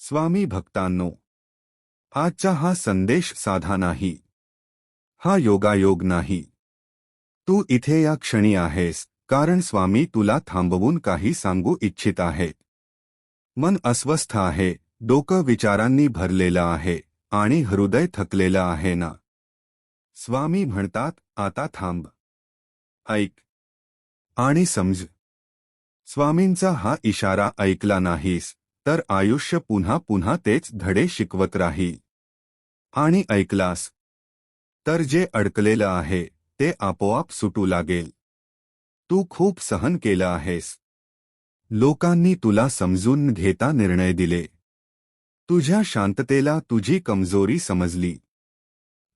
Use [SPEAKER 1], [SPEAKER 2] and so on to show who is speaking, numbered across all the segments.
[SPEAKER 1] स्वामी भक्तांनो, आजचा हा संदेश साधा नाही, हा योगायोग नाही. तू इथे या क्षणी आहेस कारण स्वामी तुला थांबवून काही सांगू इच्छित आहेत. मन अस्वस्थ आहे, डोकं विचारांनी भरलेलं आहे आणि हृदय थकलेलं आहे ना. स्वामी म्हणतात, आता थांब, ऐक आणि समज. स्वामींचा हा इशारा ऐकला नाहीस तर आयुष्य पुन्हा पुन्हा तेच धडे शिकवत राहील. आणि ऐकलास तर जे अडकलेलं आहे ते आपोआप सुटू लागेल. तू खूप सहन केलं आहेस. लोकांनी तुला समजून घेता निर्णय दिले. तुझ्या शांततेला तुझी कमजोरी समजली.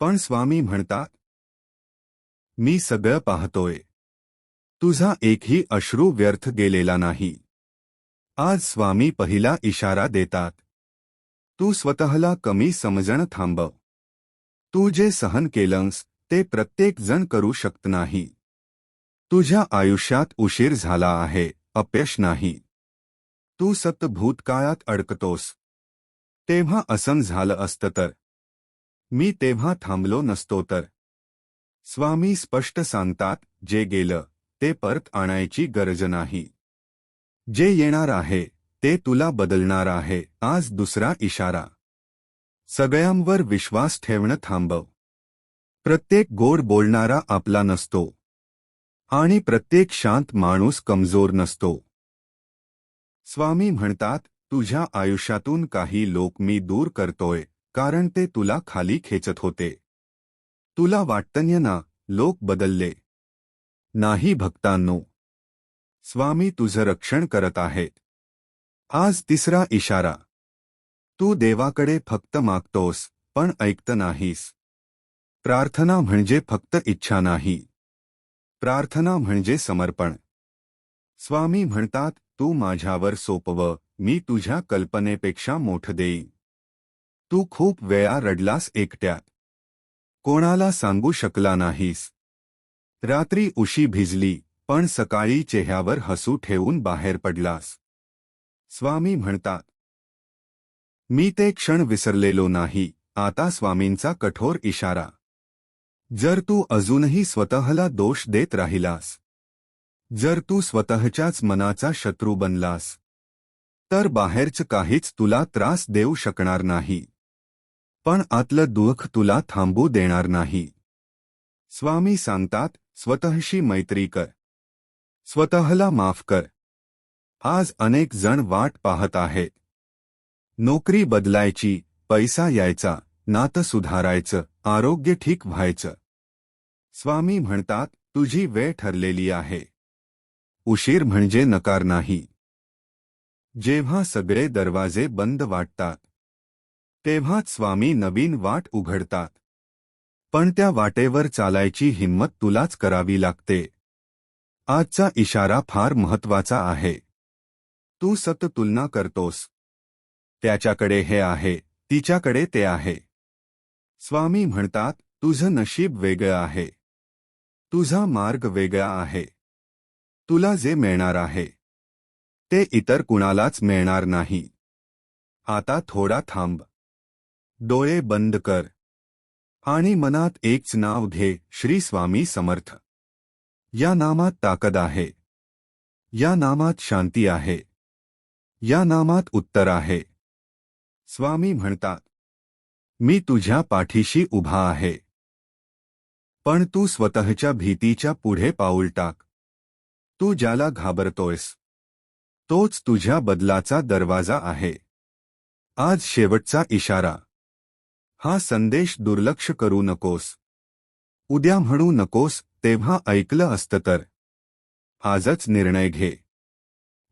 [SPEAKER 1] पण स्वामी म्हणतात, मी सगळं पाहतोय. तुझा एकही अश्रू व्यर्थ गेलेला नाही. आज स्वामी पहिला इशारा देतात. तू स्वतःला कमी समजणं थांबव. तू जे सहन केलंस ते प्रत्येक जण करू शकत नाही. तुझ्या आयुष्यात उशीर झाला आहे, अपयश नाही. तू सतत भूतकाळात अडकतोस. तेव्हा असं झालं असतं तर मी तेव्हा थांबलो नसतो तर. स्वामी स्पष्ट सांगतात, जे गेलं ते परत आणायची गरज नाही. जे येणार आहे ते तुला बदलणार आहे. आज दुसरा इशारा. सगळ्यांवर विश्वास ठेवणं थांबव. प्रत्येक गोड बोलणारा आपला नसतो आणि प्रत्येक शांत माणूस कमजोर नसतो. स्वामी म्हणतात, तुझ्या आयुष्यातून काही लोक मी दूर करतोय कारण ते तुला खाली खेचत होते. तुला वाटतं ना, लोक बदलले. नाही भक्तांनो, स्वामी तुझं रक्षण करत आहेत. आज तिसरा इशारा. तू देवाकडे फक्त मागतोस पण ऐकत नाहीस. प्रार्थना म्हणजे फक्त इच्छा नाही. प्रार्थना म्हणजे समर्पण. स्वामी म्हणतात, तू माझ्यावर सोपव, मी तुझ्या कल्पनेपेक्षा मोठं देईन. तू खूप वेळा रडलास एकट्यात. कोणाला सांगू शकला नाहीस. रात्री उशी भिजली पण सकाळी चेहऱ्यावर हसू ठेवून बाहेर पडलास. स्वामी म्हणतात, मी ते क्षण विसरलेलो नाही. आता स्वामींचा कठोर इशारा. जर तू अजूनही स्वतःला दोष देत राहिलास, जर तू स्वतःच्याच मनाचा शत्रू बनलास, तर बाहेरचं काहीच तुला त्रास देऊ शकणार नाही. पण आतलं दुःख तुला थांबू देणार नाही. स्वामी सांगतात, स्वतःशी मैत्री कर. स्वतःला माफ कर. आज अनेक जण वाट पाहत आहेत. नोकरी बदलायची, पैसा यायचा, नातं सुधारायचं, आरोग्य ठीक व्हायचं. स्वामी म्हणतात, तुझी वेळ ठरलेली आहे. उशीर म्हणजे नकार नाही. जेव्हा सगळे दरवाजे बंद वाटतात तेव्हाच स्वामी नवीन वाट उघडतात. पण त्या वाटेवर चालायची हिंमत तुलाच करावी लागते. आजचा इशारा फार महत्त्वाचा आहे. तू सतत तुलना करतोस. त्याच्याकडे हे आहे, तिच्याकडे ते आहे. स्वामी म्हणतात, तुझं नशीब वेगळं आहे. तुझा मार्ग वेगळा आहे. तुला जे मिळणार आहे ते इतर कुणालाच मिळणार नाही. आता थोडा थांब. डोळे बंद कर आणि मनात एकच नाव घे, श्री स्वामी समर्थ. या नामात ताकद आहे. या नामात शांती आहे. या नामात उत्तर आहे. स्वामी म्हणतात, मी तुझ्या पाठीशी उभा आहे. पण तू स्वतःच्या भीतीच्या पुढे पाऊल टाक. तू ज्याला घाबरतोयस तोच तुझ्या बदलाचा दरवाजा आहे. आज शेवटचा इशारा. हा संदेश दुर्लक्ष करू नकोस. उद्या म्हणू नकोस, तेव्हा ऐकलं असतं तर. आजच निर्णय घे.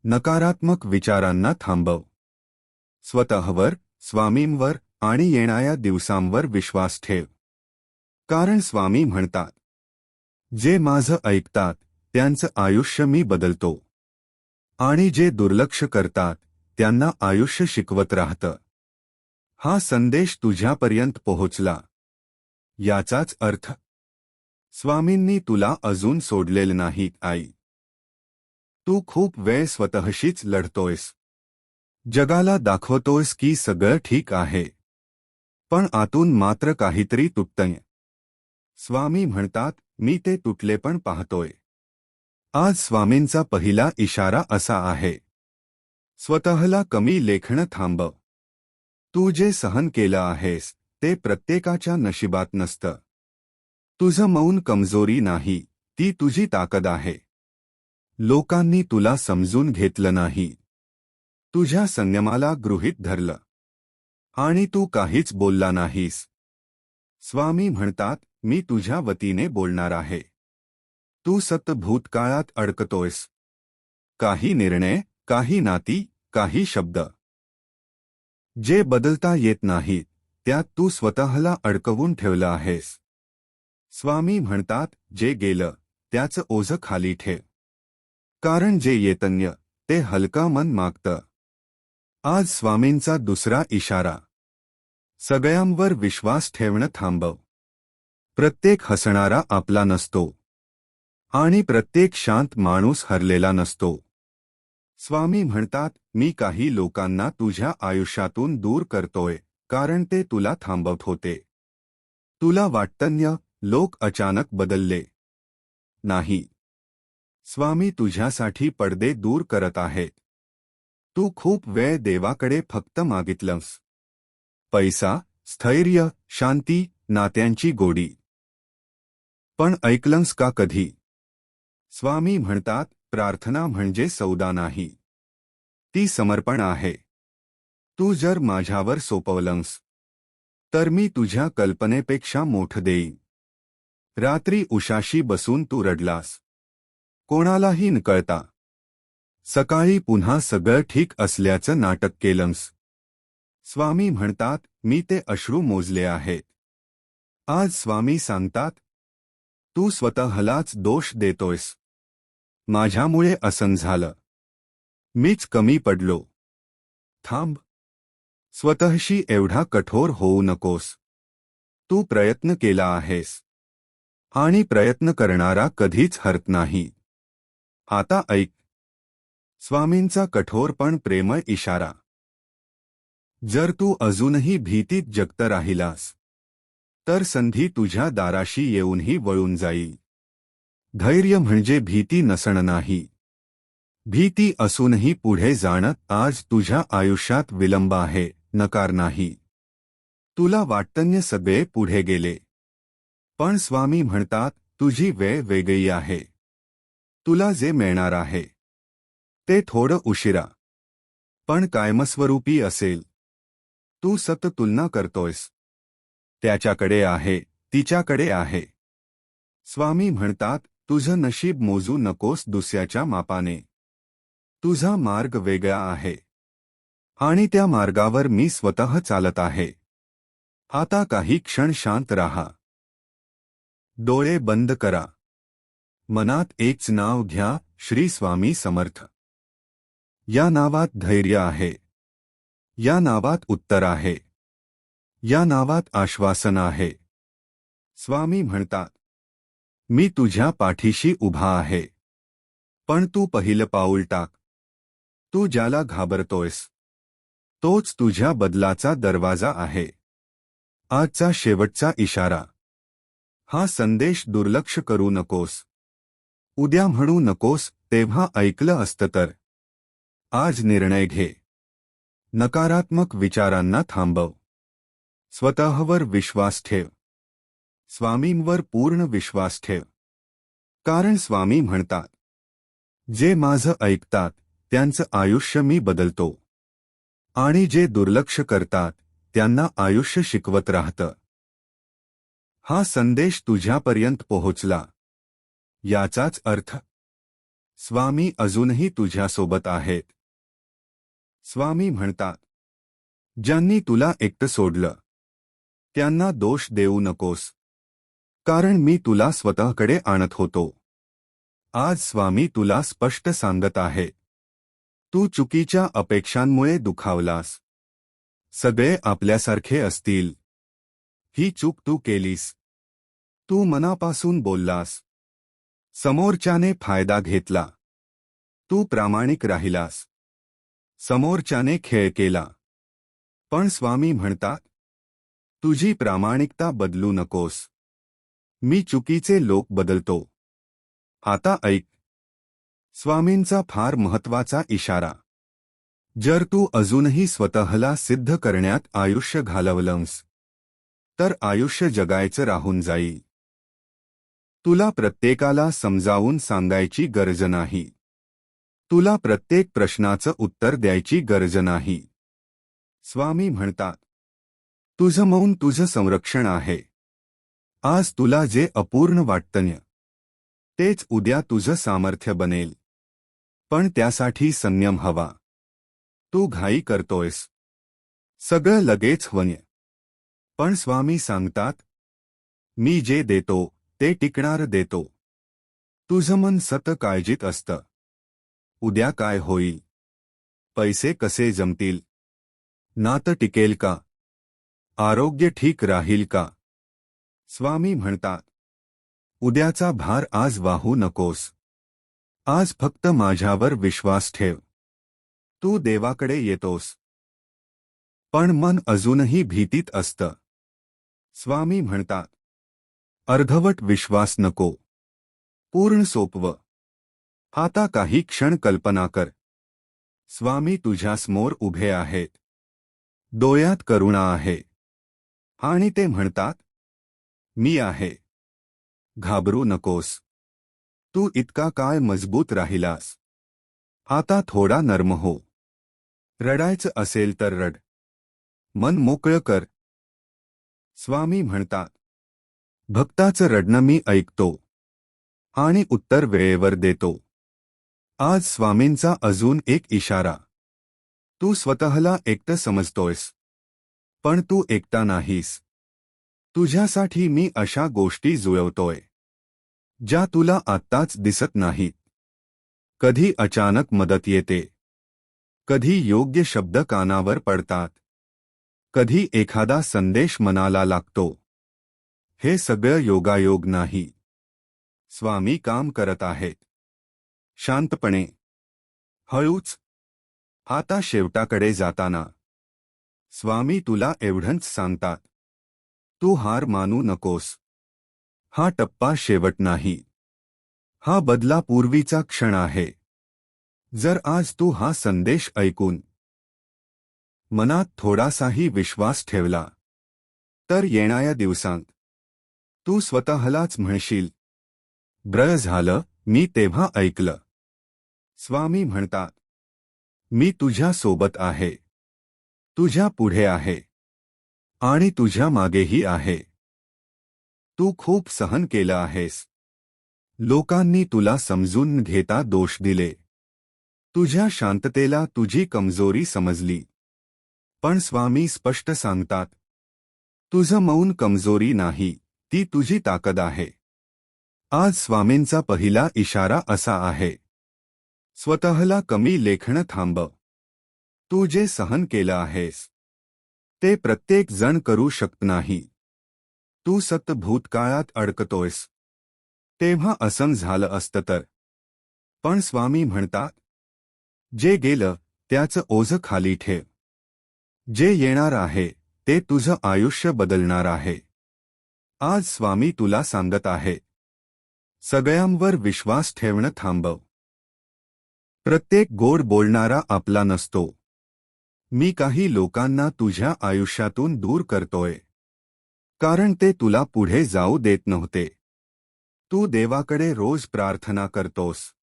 [SPEAKER 1] नकारात्मक विचारांना थांबव. स्वतःवर, स्वामींवर आणि येणाऱ्या दिवसांवर विश्वास ठेव. कारण स्वामी म्हणतात, जे माझं ऐकतात त्यांचं आयुष्य मी बदलतो. आणि जे दुर्लक्ष करतात त्यांना आयुष्य शिकवत राहतं. हा संदेश तुझ्यापर्यंत पोहोचला याचाच अर्थ स्वामींनी तुला अजून सोडलेलं नाही आई. तू खूप वेळ स्वतःशीच लढतोयस. जगाला दाखवतोयस की सगळं ठीक आहे, पण आतून मात्र काहीतरी तुटतंय. स्वामी म्हणतात, मी ते तुटले पण पाहतोय. आज स्वामींचा पहिला इशारा असा आहे. स्वतःला कमी लेखणं थांबव. तू जे सहन केलं आहेस ते प्रत्येकाच्या नशिबात नसतं. तुझं मौन कमजोरी नाही, ती तुझी ताकद आहे. लोकांनी तुला समजून घेतलं नाही. तुझ्या संयमाला गृहीत धरलं आणि तू काहीच बोलला नाहीस. स्वामी म्हणतात, मी तुझ्या वतीने बोलणार आहे. तू सतत भूतकाळात अडकतोयस. काही निर्णय, काही नाती, काही शब्द जे बदलता येत नाहीत, त्यात तू स्वतःला अडकवून ठेवलं आहेस. स्वामी म्हणतात, जे गेलं त्याचं ओझं खाली ठेव. कारण जे येतन्य ते हलका मन मागतं. आज स्वामींचा दुसरा इशारा. सगळ्यांवर विश्वास ठेवणं थांबव. प्रत्येक हसणारा आपला नसतो आणि प्रत्येक शांत माणूस हरलेला नसतो. स्वामी म्हणतात, मी काही लोकांना तुझ्या आयुष्यातून दूर करतोय, कारण ते तुला थांबवत होते. तुला वाटतंय लोक अचानक बदलले. नाही. स्वामी तुझ्यासाठी पडदे दूर करत आहेत. तू खूप वेळ देवाकडे फक्त मागितलंस. पैसा, स्थैर्य, शांती, नात्यांची गोडी. पण ऐकलंस का कधी? स्वामी म्हणतात, प्रार्थना म्हणजे सौदा नाही. ती समर्पण आहे. तू जर माझ्यावर सोपवलंस तर मी तुझ्या कल्पनेपेक्षा मोठं देईन. रात्री उशाशी बसून तू रडलास. कोणालाही न कळता. सकाळी पुन्हा सगळं ठीक असल्याचं नाटक केलंस. स्वामी म्हणतात, मी ते अश्रू मोजले आहेत. आज स्वामी सांगतात, तू स्वतःलाच दोष देतोयस. माझ्यामुळे असं झालं. मीच कमी पडलो. थांब. स्वतःशी एवढा कठोर होऊ नकोस. तू प्रयत्न केला आहेस. आणि प्रयत्न करणारा कधीच हरत नाही. आता ऐक. स्वामींचा कठोर पण प्रेमळ इशारा. जर तू अजूनही भीतीत जगत राहिलास तर संधी तुझ्या दाराशी येऊनही वळून जाईल. धैर्य म्हणजे भीती नसणं नाही. भीती असूनही पुढे जाणं. आज तुझ्या आयुष्यात विलंब आहे, नकार नाही. तुला वाटतंय सगळे पुढे गेले. पण स्वामी म्हणतात, तुझी वेळ वेगळी आहे. तुला जे मिळणार आहे ते थोडं उशिरा पण कायमस्वरूपी असेल. तू सतत तुलना करतोयस. त्याच्याकडे आहे, तिच्याकडे आहे. स्वामी म्हणतात, तुझं नशीब मोजू नकोस दुसऱ्याच्या मापाने. तुझा मार्ग वेगळा आहे आणि त्या मार्गावर मी स्वतः चालत आहे. आता काही क्षण शांत राहा. डोळे बंद करा. मनात एकच नाव घ्या, श्री स्वामी समर्थ. या नावात धैर्य आहे. या नावात उत्तर आहे. या नावात आश्वासन आहे. स्वामी म्हणतात, मी तुझ्या पाठीशी उभा आहे. पण तू पहिलं पाऊल टाक. तू ज्याला घाबरतोयस तोच तुझ्या बदलाचा दरवाजा आहे. आजचा शेवटचा इशारा. हा संदेश दुर्लक्ष करू नकोस. उद्या म्हणू नकोस, तेव्हा ऐकलं असतं तर. आज निर्णय घे. नकारात्मक विचारांना थांबव. स्वतःवर विश्वास ठेव. स्वामींवर पूर्ण विश्वास ठेव. कारण स्वामी म्हणतात, जे माझं ऐकतात त्यांचं आयुष्य मी बदलतो. आणि जे दुर्लक्ष करतात त्यांना आयुष्य शिकवत राहतं. हा संदेश तुझ्यापर्यंत पोहोचला याचाच अर्थ स्वामी अजूनही तुझ्यासोबत आहेत. स्वामी म्हणतात, ज्यांनी तुला एकटं सोडलं त्यांना दोष देऊ नकोस. कारण मी तुला स्वतःकडे आणत होतो. आज स्वामी तुला स्पष्ट सांगत आहे, तू चुकीच्या अपेक्षांमुळे दुखावलास. सगळे आपल्यासारखे असतील. ही चूक तू केलीस. तू मनापासून बोललास. समोरच्याने फायदा घेतला. तू प्रामाणिक राहिलास. समोरच्याने खेळ केला. पण स्वामी म्हणतात, तुझी प्रामाणिकता बदलू नकोस. मी चुकीचे लोक बदलतो. आता ऐक. स्वामींचा फार महत्वाचा इशारा. जर तू अजूनही स्वतःला सिद्ध करण्यात आयुष्य घालवलंस, तर आयुष्य जगायचं राहून जाईल. तुला प्रत्येकाला समजावून सांगायची गरज नाही. तुला प्रत्येक प्रश्नाचं उत्तर द्यायची गरज नाही. स्वामी म्हणतात, तुझं मौन तुझं संरक्षण आहे. आज तुला जे अपूर्ण वाटतं तेच उद्या तुझं सामर्थ्य बनेल. पण त्यासाठी संयम हवा. तू घाई करतोयस. सगळं लगेच होणं. पण स्वामी सांगतात, मी जे देतो ते टिकणार देतो. तुझं मन सतत काळजीत असतं. उद्या काय होईल? पैसे कसे जमतील? नातं टिकेल का? आरोग्य ठीक राहील का? स्वामी म्हणतात, उद्याचा भार आज वाहू नकोस. आज फक्त माझ्यावर विश्वास ठेव. तू देवाकडे येतोस, पण मन अजूनही भीतीत असतं. स्वामी म्हणतात, अर्धवट विश्वास नको. पूर्ण सोपव. आता काही क्षण कल्पना कर. स्वामी तुझ्यासमोर उभे आहेत. डोळ्यात करुणा आहे. आणि ते म्हणतात, मी आहे. घाबरू नकोस. तू इतका काळ मजबूत राहिलास. आता थोडा नर्म हो. रडायचं असेल तर रड. मन मोकळं कर. स्वामी म्हणतात, भक्ताचं रडणं मी ऐकतो आणि उत्तर वेळेवर देतो. आज स्वामींचा अजून एक इशारा. तू स्वतःला एकटं समजतोयस, पण तू एकटा नाहीस. तुझ्यासाठी मी अशा गोष्टी जुळवतोय ज्या तुला आत्ताच दिसत नाहीत. कधी अचानक मदत येते, कधी योग्य शब्द कानावर पडतात, कधी एखादा संदेश मनाला लागतो. हे सगळं योगायोग नाही. स्वामी काम करत आहेत. शांतपणे, हळूच. आता शेवटाकडे जाताना स्वामी तुला एवढंच सांगतात, तू हार मानू नकोस. हा टप्पा शेवट नाही. हा बदलापूर्वीचा क्षण आहे. जर आज तू हा संदेश ऐकून मनात थोडासाही विश्वास ठेवला, तर येणाऱ्या दिवसांत तू स्वतःलाच म्हणशील, बरं झालं मी तेव्हा ऐकलं. स्वामी म्हणतात, मी तुझ्या सोबत आहे. तुझ्या पुढे आहे आणि तुझ्या मागेही आहे. तू खूप सहन केलं आहेस. लोकांनी तुला समजून घेता दोष दिले. तुझ्या शांततेला तुझी कमजोरी समजली. पण स्वामी स्पष्ट सांगतात, तुझं मौन कमजोरी नाही, ती तुझी ताकद आहे. आज स्वामींचा पहिला इशारा असा आहे, स्वतःला कमी लेखणं थांबव. तू जे सहन केलं आहेस ते प्रत्येक जण करू शकत नाही. तू सतत भूतकाळात अडकतोयस. तेव्हा असं झालं असतं तर. पण स्वामी म्हणतात, जे गेलं त्याचं ओझं खाली ठेव. जे येणार आहे ते तुझं आयुष्य बदलणार आहे. आज स्वामी तुला सांगत आहे, सगळ्यांवर विश्वास ठेवणं थांबव. प्रत्येक गोड बोलणारा आपला नसतो. मी काही लोकांना तुझ्या आयुष्यातून दूर करतोय, कारण ते तुला पुढे जाऊ देत नव्हते. तू देवाकडे रोज प्रार्थना करतोस,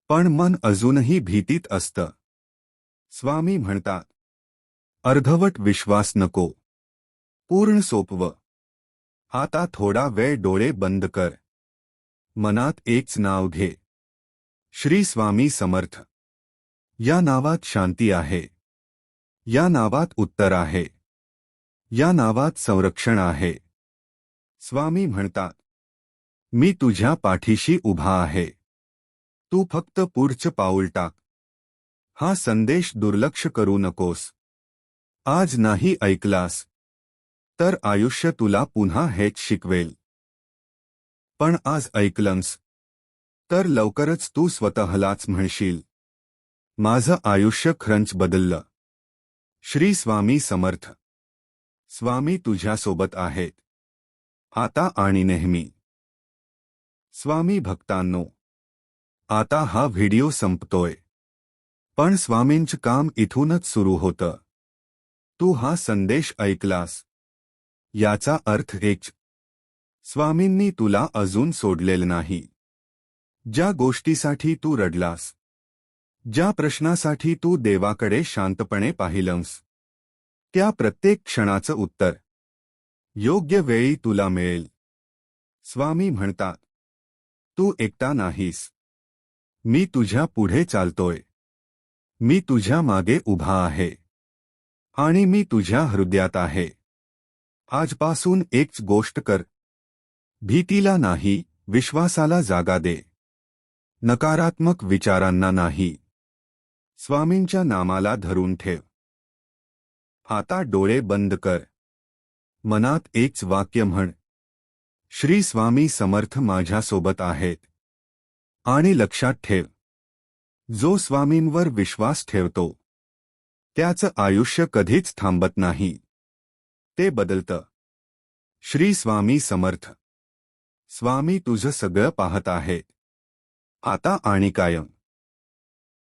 [SPEAKER 1] पण मन अजूनही भीतीत असतं. स्वामी म्हणतात, अर्धवट विश्वास नको. पूर्ण सोपव. आता थोडा वेळ डोळे बंद कर. मनात एकच नाव घे, श्री स्वामी समर्थ. या नावात शांती आहे. या नावात उत्तर आहे. या नावात संरक्षण आहे. स्वामी म्हणतात, मी तुझ्या पाठीशी उभा आहे. तू फक्त पुढचं पाऊल टाक. हा संदेश दुर्लक्ष करू नकोस. आज नाही ऐकलास तर आयुष्य तुला पुन्हा हेच शिकवेल. पण आज ऐकलंस तर लवकरच तू स्वतःलाच म्हणशील, माझं आयुष्य खरंच बदललं. श्री स्वामी समर्थ. स्वामी तुझ्यासोबत आहेत, आता आणि नेहमी. स्वामी भक्तांनो, आता हा व्हिडिओ संपतोय, पण स्वामींचं काम इथूनच सुरू होतं. तू हा संदेश ऐकलास याचा अर्थ एकच: स्वामींनी तुला अजून सोडलेलं नाही. ज्या गोष्टीसाठी तू रडलास, ज्या प्रश्नासाठी तू देवाकडे शांतपणे पाहिलंस, त्या प्रत्येक क्षणाचं उत्तर योग्य वेळी तुला मिळेल. स्वामी म्हणतात, तू एकटा नाहीस. मी तुझ्या पुढे चालतोय. मी तुझ्या मागे उभा आहे आणि मी तुझ्या हृदयात आहे. आजपासून एकच गोष्ट कर. भीतीला नाही, विश्वासाला जागा दे. नकारात्मक विचारांना नाही, स्वामींच्या नामाला धरून ठेव. आता डोळे बंद कर. मनात एकच वाक्य म्हण: श्री स्वामी समर्थ माझ्यासोबत आहेत. आणि लक्षात ठेव, जो स्वामींवर विश्वास ठेवतो त्याचं आयुष्य कधीच थांबत नाही, ते बदलतं. श्री स्वामी समर्थ. स्वामी तुझं सगळं पाहत आहेत, आता आणि कायम.